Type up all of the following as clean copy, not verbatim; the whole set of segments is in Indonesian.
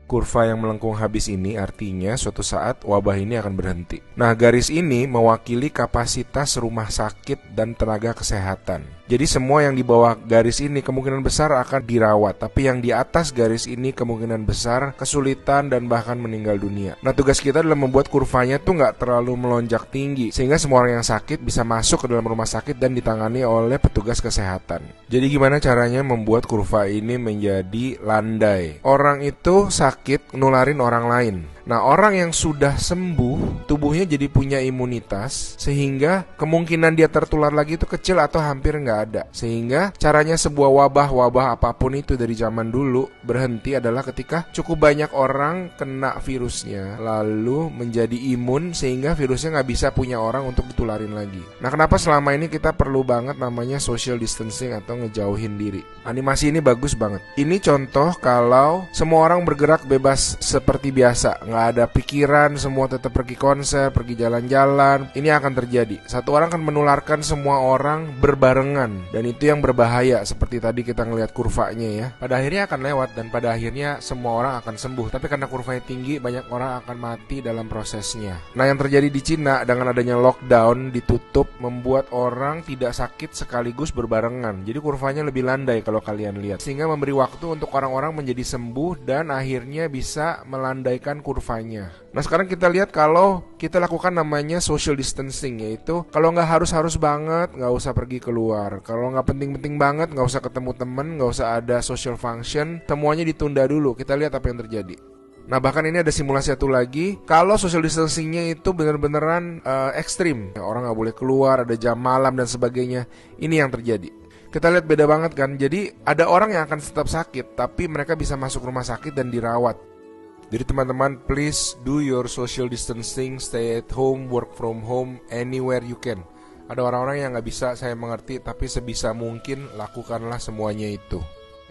Kurva yang melengkung habis ini artinya suatu saat wabah ini akan berhenti. Nah, garis ini mewakili kapasitas rumah sakit dan tenaga kesehatan. Jadi semua yang di bawah garis ini kemungkinan besar akan dirawat, tapi yang di atas garis ini kemungkinan besar kesulitan dan bahkan meninggal dunia. Nah, tugas kita adalah membuat kurvanya tuh nggak terlalu melonjak tinggi, sehingga semua orang yang sakit bisa masuk ke dalam rumah sakit dan ditangani oleh petugas kesehatan. Jadi gimana caranya membuat kurva ini menjadi landai? Orang itu sakit nularin orang lain. Nah, orang yang sudah sembuh, tubuhnya jadi punya imunitas, sehingga kemungkinan dia tertular lagi itu kecil atau hampir nggak ada. Sehingga caranya sebuah wabah apapun itu dari zaman dulu berhenti adalah ketika cukup banyak orang kena virusnya, lalu menjadi imun sehingga virusnya nggak bisa punya orang untuk ditularin lagi. Nah, kenapa selama ini kita perlu banget namanya social distancing atau ngejauhin diri? Animasi ini bagus banget. Ini contoh kalau semua orang bergerak bebas seperti biasa, nggak ada pikiran, semua tetap pergi konser, pergi jalan-jalan. Ini akan terjadi. Satu orang akan menularkan semua orang berbarengan, dan itu yang berbahaya. Seperti tadi kita ngelihat kurvanya ya. Pada akhirnya akan lewat dan pada akhirnya semua orang akan sembuh. Tapi karena kurvanya tinggi, banyak orang akan mati dalam prosesnya. Nah, yang terjadi di Cina dengan adanya lockdown, ditutup, membuat orang tidak sakit sekaligus berbarengan. Jadi kurvanya lebih landai kalau kalian lihat, sehingga memberi waktu untuk orang-orang menjadi sembuh dan akhirnya bisa melandaikan kurvanya. Nah, sekarang kita lihat kalau kita lakukan namanya social distancing, yaitu kalau nggak harus banget, nggak usah pergi keluar. Kalau nggak penting-penting banget, nggak usah ketemu temen, nggak usah ada social function, semuanya ditunda dulu. Kita lihat apa yang terjadi. Nah, bahkan ini ada simulasi satu lagi. Kalau social distancingnya itu bener-beneran ekstrim, orang nggak boleh keluar, ada jam malam dan sebagainya. Ini yang terjadi. Kita lihat beda banget kan. Jadi ada orang yang akan tetap sakit, tapi mereka bisa masuk rumah sakit dan dirawat. Jadi teman-teman, please do your social distancing, stay at home, work from home, anywhere you can. Ada orang-orang yang nggak bisa, saya mengerti, tapi sebisa mungkin lakukanlah semuanya itu.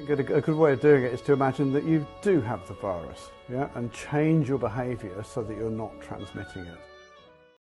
A good way of doing it is to imagine that you do have the virus, and change your behavior so that you're not transmitting it.